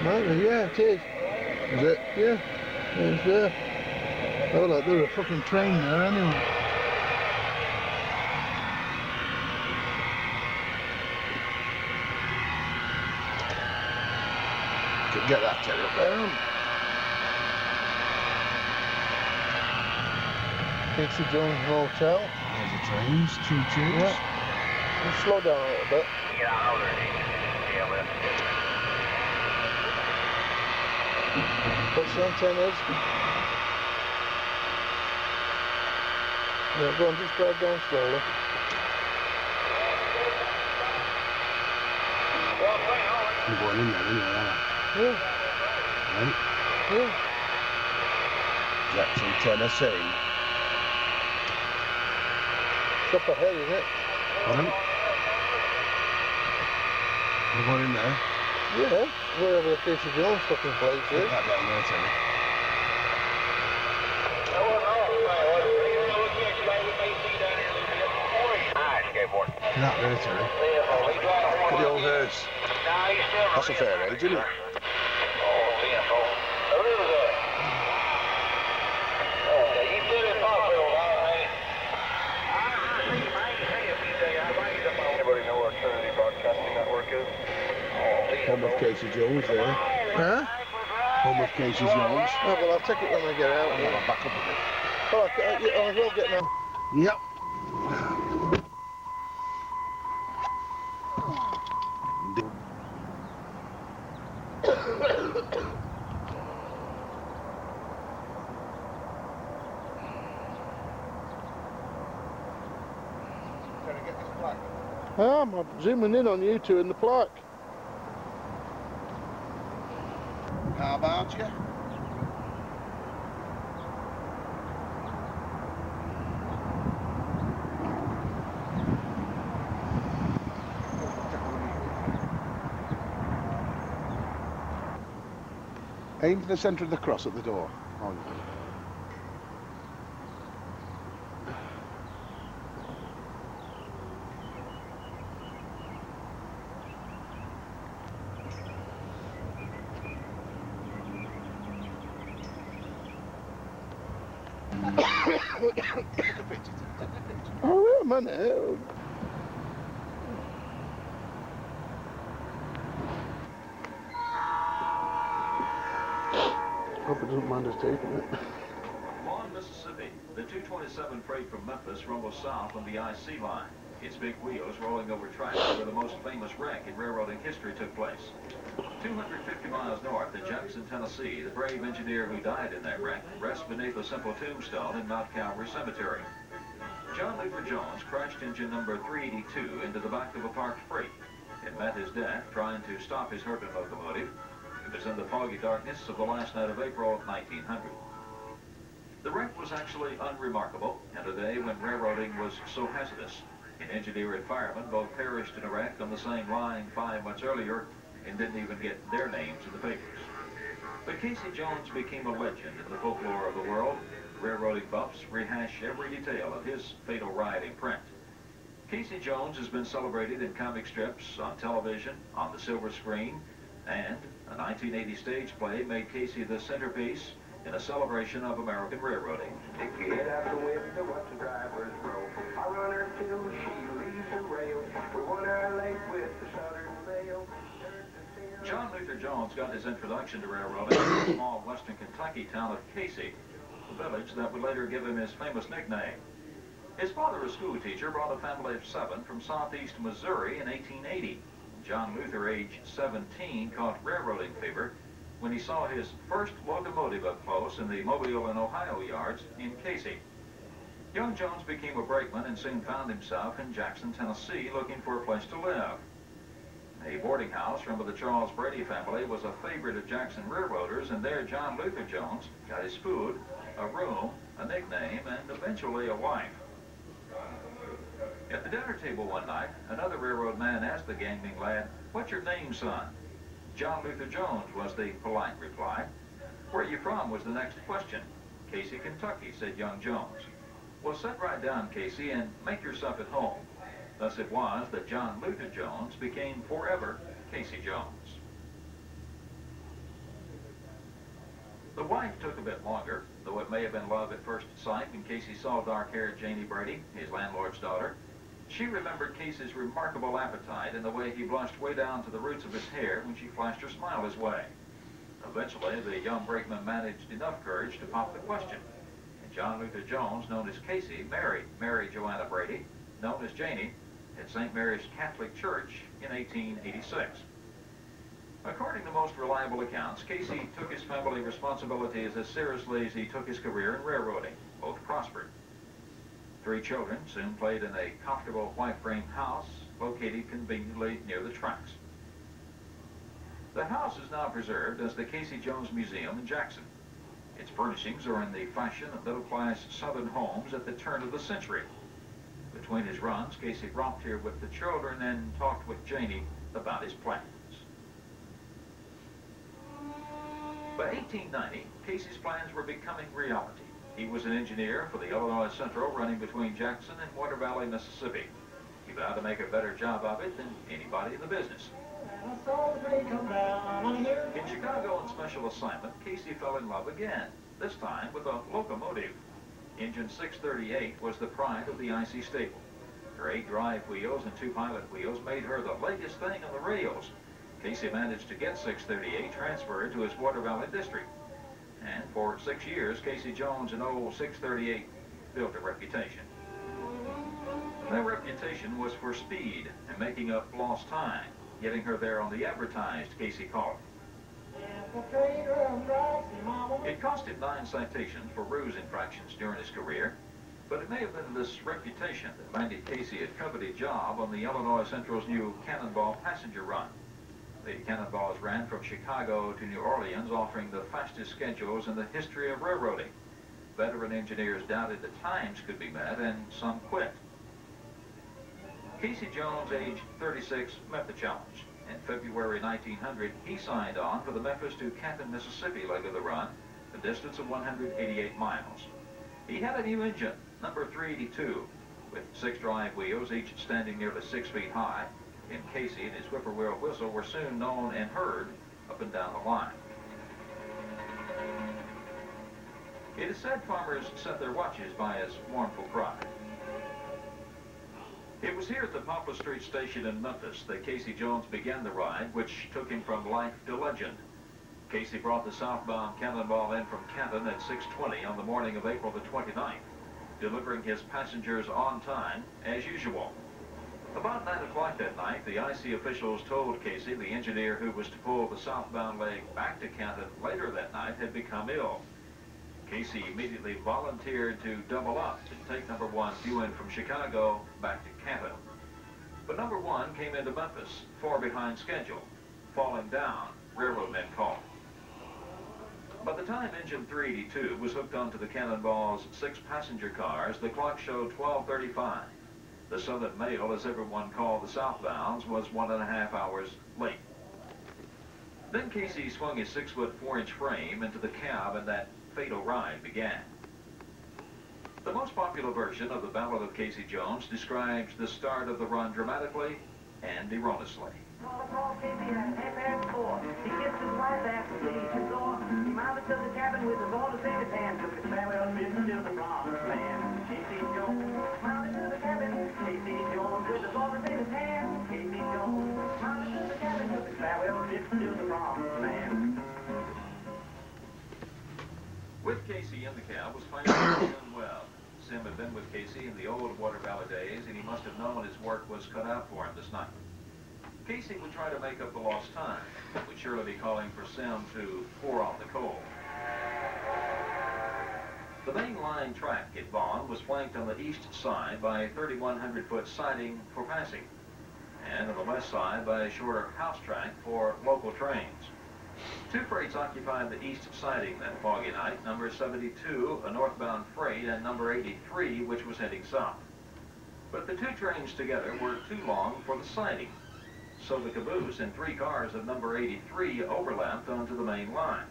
S3: Might be, yeah, it is.
S2: Is it?
S3: Yeah, it's there. Oh, look, there's a fucking train there anyway.
S2: Get that, Terry, up there.
S3: Casey Jones Motel.
S2: There's the trains, choo-choos.
S3: Yeah. Just slow down a little bit.
S6: Get out there. Yeah, but
S3: Put the antennas. Yeah, go on, just drive down slowly.
S2: I'm going in there anyway, aren't I?
S3: Yeah,
S2: Right?
S3: yeah.
S2: Jackson, Tennessee.
S3: It's up ahead, isn't it?
S2: Pardon? I'm going in there.
S3: Yeah, wherever the Casey Jones fucking place
S2: Get
S3: is.
S2: that down there, Terry. Get that there, Terry. Look at the old hearse. That's a fair age, isn't it?
S6: Anybody know where Trinity Broadcasting Network is?
S2: Home of Casey Jones there.
S3: Huh?
S2: Home of Casey Jones.
S3: Oh, well, I'll take it when we get out.
S2: Yeah, back up a bit.
S3: Oh, I will get now.
S2: Yep.
S3: I'm zooming in on you two in the plaque.
S2: How about you? Aim for the centre of the cross at the door. Oh.
S3: Oh, wait a minute. Hope it doesn't mind us taking it.
S8: On Mississippi, the 227 freight from Memphis rumbles south on the IC line. Its big wheels rolling over tracks where the most famous wreck in railroading history took place. 250 miles north in Jackson, Tennessee, the brave engineer who died in that wreck rests beneath a simple tombstone in Mount Calvary Cemetery. John Luther Jones crashed engine number 382 into the back of a parked freight. It met his death trying to stop his Herpin locomotive. It was in the foggy darkness of the last night of April 1900. The wreck was actually unremarkable in a day when railroading was so hazardous. An engineer and fireman both perished in a wreck on the same line 5 months earlier and didn't even get their names in the papers. But Casey Jones became a legend in the folklore of the world. Railroading buffs rehash every detail of his fatal ride in print. Casey Jones has been celebrated in comic strips, on television, on the silver screen, and a 1980 stage play made Casey the centerpiece in a celebration of American railroading.
S6: Take your head out the window, watch the drivers roll. I run her till she leaves the rail. We want her late with the Southern Mail.
S8: John Luther Jones got his introduction to railroading in the small western Kentucky town of Casey, a village that would later give him his famous nickname. His father, a school teacher, brought a family of 7 from southeast Missouri in 1880. John Luther, age 17, caught railroading fever when he saw his first locomotive up close in the Mobile and Ohio yards in Casey. Young Jones became a brakeman and soon found himself in Jackson, Tennessee, looking for a place to live. A boarding house run by the Charles Brady family was a favorite of Jackson railroaders, and there John Luther Jones got his food, a room, a nickname, and eventually a wife. At the dinner table one night, another railroad man asked the gangling lad, "What's your name, son?" "John Luther Jones," was the polite reply. "Where are you from?" was the next question. "Casey, Kentucky," said young Jones. "Well, sit right down, Casey, and make yourself at home." Thus it was that John Luther Jones became forever Casey Jones. The wife took a bit longer, though it may have been love at first sight when Casey saw dark-haired Janie Brady, his landlord's daughter. She remembered Casey's remarkable appetite and the way he blushed way down to the roots of his hair when she flashed her smile his way. Eventually, the young brakeman managed enough courage to pop the question, and John Luther Jones, known as Casey, married Mary Joanna Brady, known as Janie, at St. Mary's Catholic Church in 1886. According to most reliable accounts, Casey took his family responsibilities as seriously as he took his career in railroading. Both prospered. 3 children soon played in a comfortable white-frame house located conveniently near the tracks. The house is now preserved as the Casey Jones Museum in Jackson. Its furnishings are in the fashion of middle-class Southern homes at the turn of the century. Between his runs, Casey romped here with the children and talked with Janie about his plans. By 1890, Casey's plans were becoming reality. He was an engineer for the Illinois Central running between Jackson and Water Valley, Mississippi. He vowed to make a better job of it than anybody in the business. In Chicago on special assignment, Casey fell in love again, this time with a locomotive. Engine 638 was the pride of the IC stable. Her 8 drive wheels and 2 pilot wheels made her the latest thing on the rails. Casey managed to get 638 transferred to his Water Valley district. And for 6 years, Casey Jones and old 638 built a reputation. That reputation was for speed and making up lost time, getting her there on the advertised Casey column. It cost him 9 citations for ruse infractions during his career, but it may have been this reputation that landed Casey a coveted job on the Illinois Central's new Cannonball passenger run. The Cannonballs ran from Chicago to New Orleans, offering the fastest schedules in the history of railroading. Veteran engineers doubted the times could be met, and some quit. Casey Jones, age 36, met the challenge. In February 1900, he signed on for the Memphis to Canton, Mississippi leg of the run, a distance of 188 miles. He had a new engine, number 382, with 6 drive wheels, each standing nearly 6 feet high. And Casey and his whippoorwill whistle were soon known and heard up and down the line. It is said farmers set their watches by his mournful cry. It was here at the Poplar Street station in Memphis that Casey Jones began the ride, which took him from life to legend. Casey brought the southbound Cannonball in from Canton at 6:20 on the morning of April the 29th, delivering his passengers on time as usual. About 9 o'clock that night, the IC officials told Casey the engineer who was to pull the southbound leg back to Canton later that night had become ill. Casey immediately volunteered to double up and take number 1 due in from Chicago back to Canton. But number 1 came into Memphis far behind schedule, falling down, railroad men called. By the time engine 382 was hooked onto the Cannonball's 6 passenger cars, the clock showed 12:35. The Southern Mail, as everyone called the southbounds, was 1.5 hours late. Then Casey swung his 6'4" frame into the cab and that fatal ride began. The most popular version of the Ballad of Casey Jones describes the start of the run dramatically and erroneously.
S9: He kissed his wife after the door. He mounted to the cabin with his orders in his hand. Took his farewell trip to the promised land. Casey Jones mounted to the cabin. Casey Jones with his orders in his hand. Casey Jones mounted to the cabin. Took his farewell trip to the promised land.
S8: With Casey in the cab was fireman Sim Webb. Sim had been with Casey in the old Water Valley days, and he must have known his work was cut out for him this night. Casey would try to make up the lost time, but would surely be calling for Sim to pour on the coal. The main line track at Vaughn was flanked on the east side by a 3,100-foot siding for passing, and on the west side by a shorter house track for local trains. 2 freights occupied the east siding that foggy night, number 72, a northbound freight, and number 83, which was heading south. But the 2 trains together were too long for the siding, so the caboose and 3 cars of number 83 overlapped onto the main line.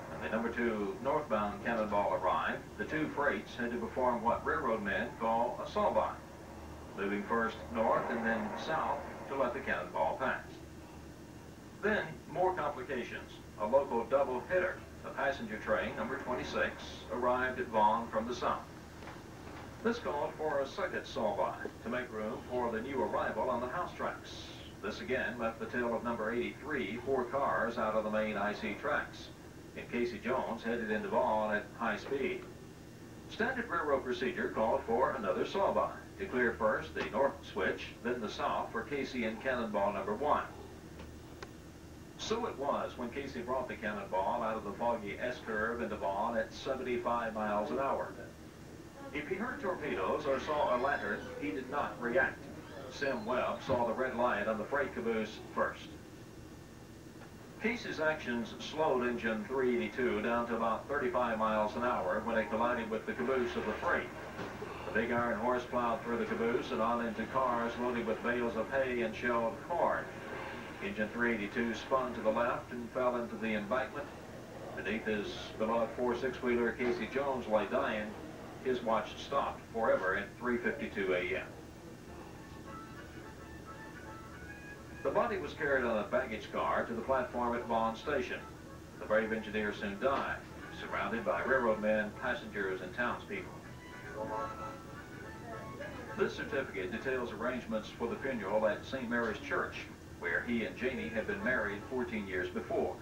S8: When the number 2 northbound Cannonball arrived, the 2 freights had to perform what railroad men call a saw-by, moving first north and then south to let the Cannonball pass. Then, more complications. A local double hitter, the passenger train, number 26, arrived at Vaughn from the south. This called for a second saw-by to make room for the new arrival on the house tracks. This again left the tail of number 83 4 cars out of the main IC tracks, and Casey Jones headed into Vaughn at high speed. Standard railroad procedure called for another saw-by to clear first the north switch, then the south for Casey and Cannonball number 1. So it was when Casey brought the Cannonball out of the foggy S-curve into Vaughn at 75 miles an hour. If he heard torpedoes or saw a lantern, he did not react. Sim Webb saw the red light on the freight caboose first. Casey's actions slowed engine 382 down to about 35 miles an hour when it collided with the caboose of the freight. The big iron horse plowed through the caboose and on into cars loaded with bales of hay and shelled corn. Engine 382 spun to the left and fell into the embankment. Beneath his beloved 4 6-wheeler, Casey Jones lay dying. His watch stopped forever at 3:52 a.m. The body was carried on a baggage car to the platform at Vaughn Station. The brave engineer soon died, surrounded by railroad men, passengers, and townspeople. This certificate details arrangements for the funeral at St. Mary's Church, where he and Janie had been married 14 years before.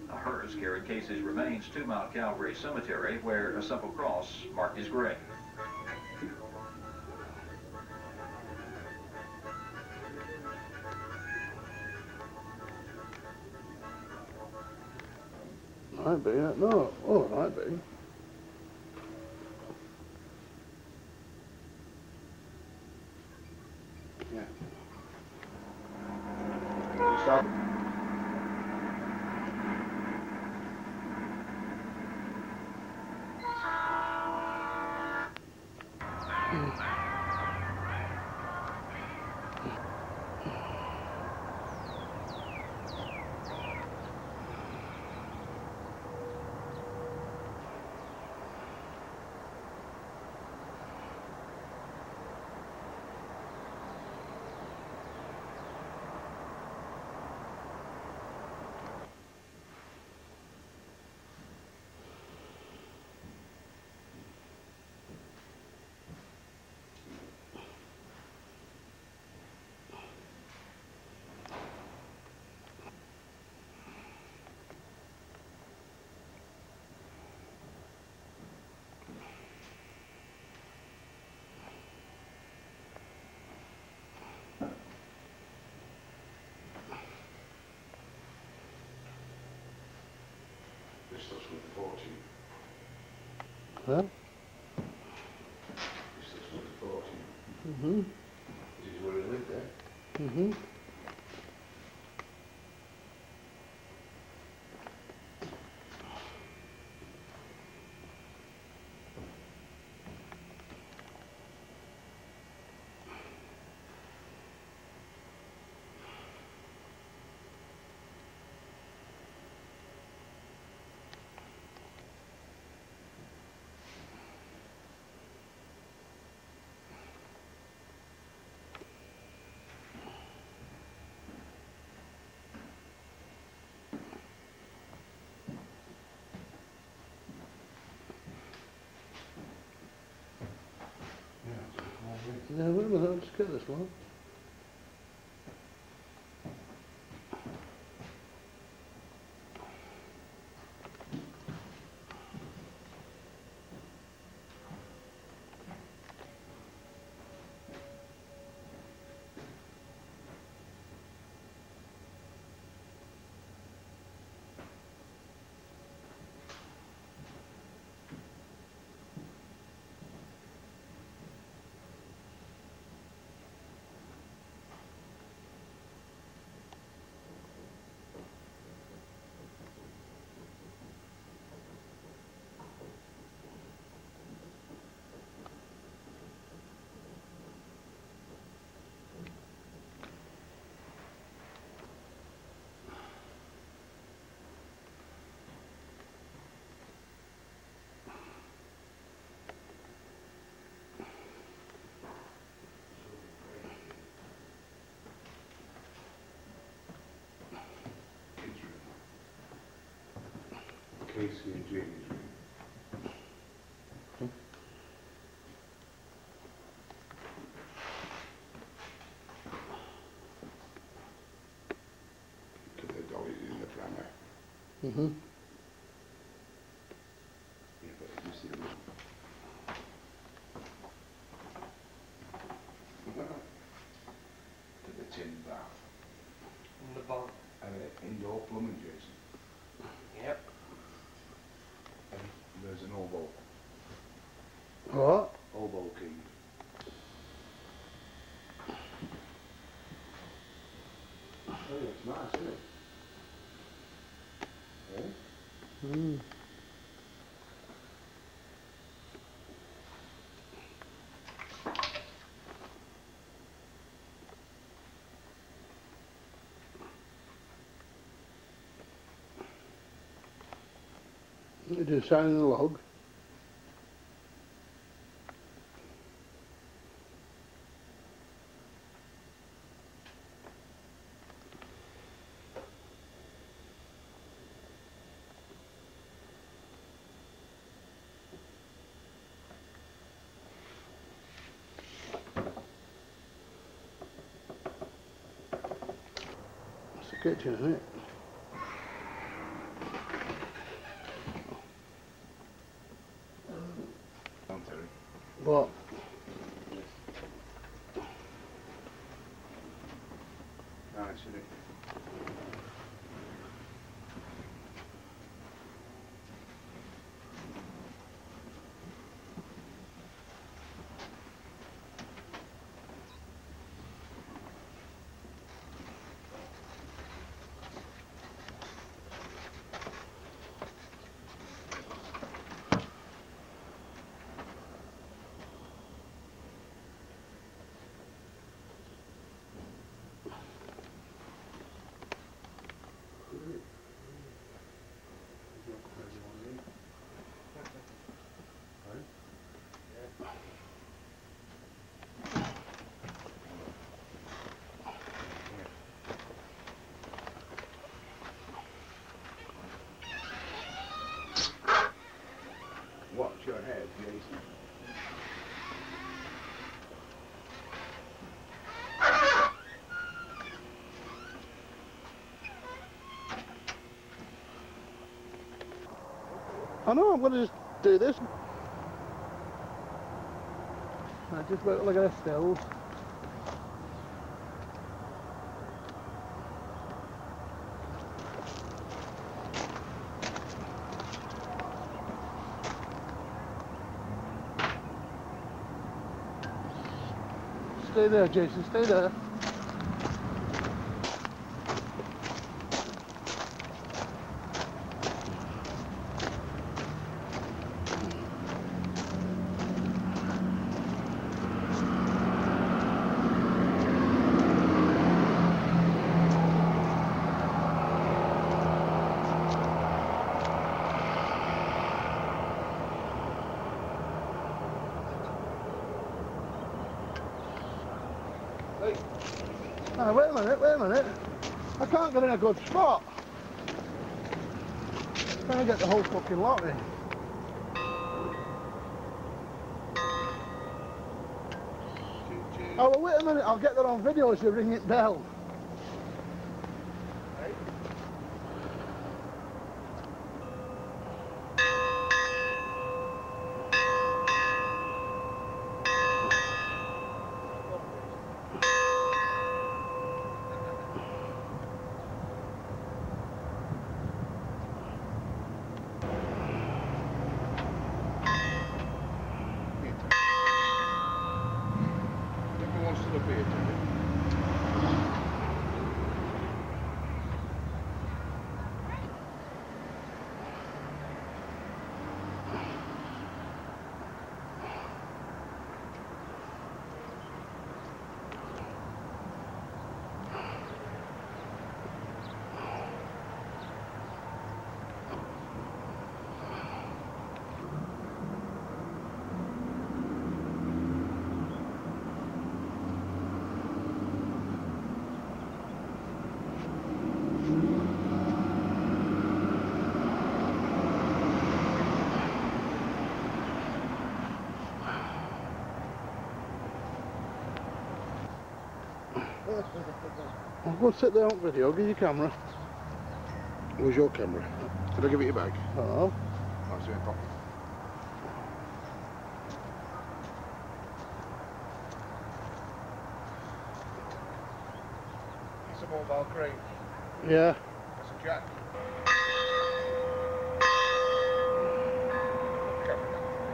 S8: A hearse carried Casey's remains to Mount Calvary Cemetery, where a simple cross marked his grave.
S3: Might be, no, oh, it might be.
S2: Yeah. Stop it. Starts with 40.
S3: Huh?
S2: It starts with 40.
S3: Mm-hmm.
S2: This is where he lived there.
S3: Mm-hmm. Yeah, wait a minute, I'll just get this one.
S2: Casey and Jamie's room. Put the dollies in the prammer.
S3: Mm-hmm.
S2: Yeah, but you see the room. To the tin bath.
S5: In the bottom.
S2: And indoor plumbing, Jason.
S5: Yep.
S2: And there's an oboe.
S3: What?
S2: Oboe king. Oh yeah, it's nice, isn't it? Eh?
S3: Mm. You do sign in the log. It's the kitchen, isn't it?
S2: Don't Terry.
S3: What?
S2: Nice, isn't it? Watch your head, Jason.
S3: I know, I'm going to just do this. I just look at the stills. Stay there, Jason, stay there. Now, wait a minute. I can't get in a good spot. Trying to get the whole fucking lot in. Oh, well, wait a minute, I'll get that on video as you ring it bell. I'll go and sit there on video, give you your camera.
S2: Where's your camera? Did I give it you back?
S3: Oh.
S2: I'll see it properly. It's a mobile crate.
S3: Yeah.
S2: That's a jack.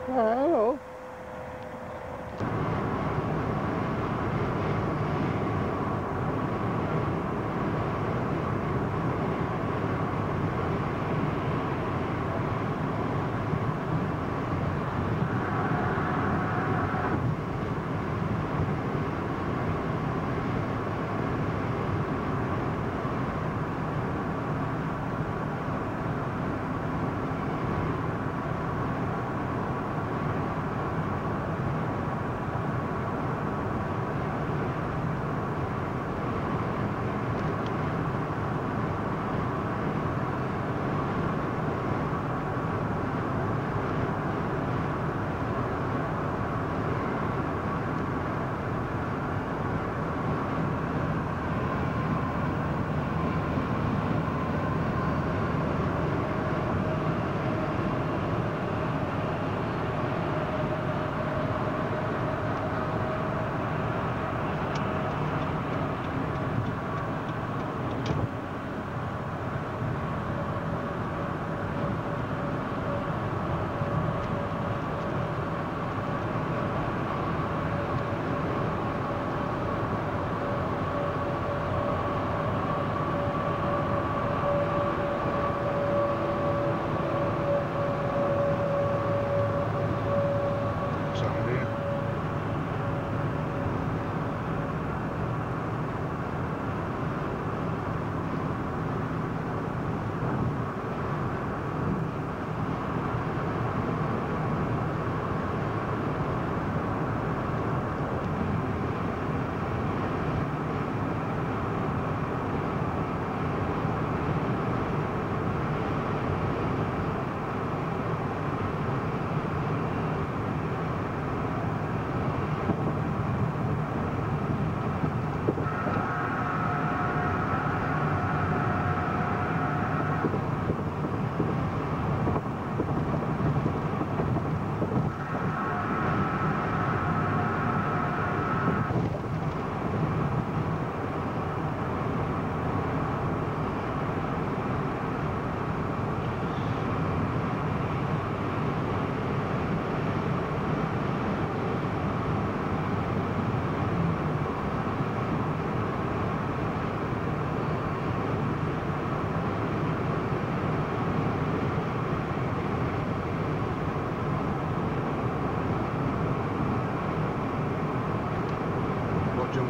S3: Hello.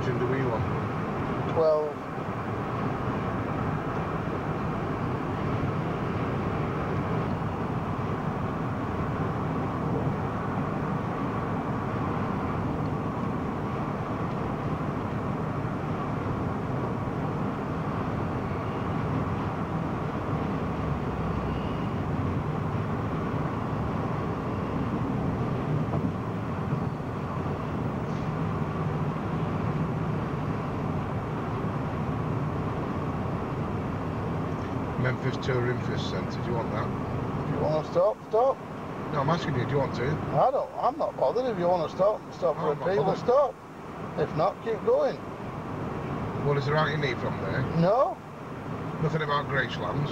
S2: rating do we want?
S3: 12.
S2: Memphis Touring Centre, do you want that?
S3: If you want to stop, stop.
S2: No, I'm asking you, do you want to?
S3: I'm not bothered. If you want to stop
S2: Oh,
S3: for a
S2: I'm not
S3: tea, we'll
S2: bothered.
S3: stop. If not, keep going.
S2: Well, is there out you need from there?
S3: No?
S2: Nothing about Gracelands?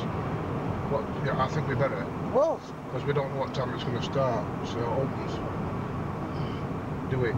S2: What? Yeah, I think we better,
S3: Well,
S2: because we don't know what time it's going to start, so it opens. Do we?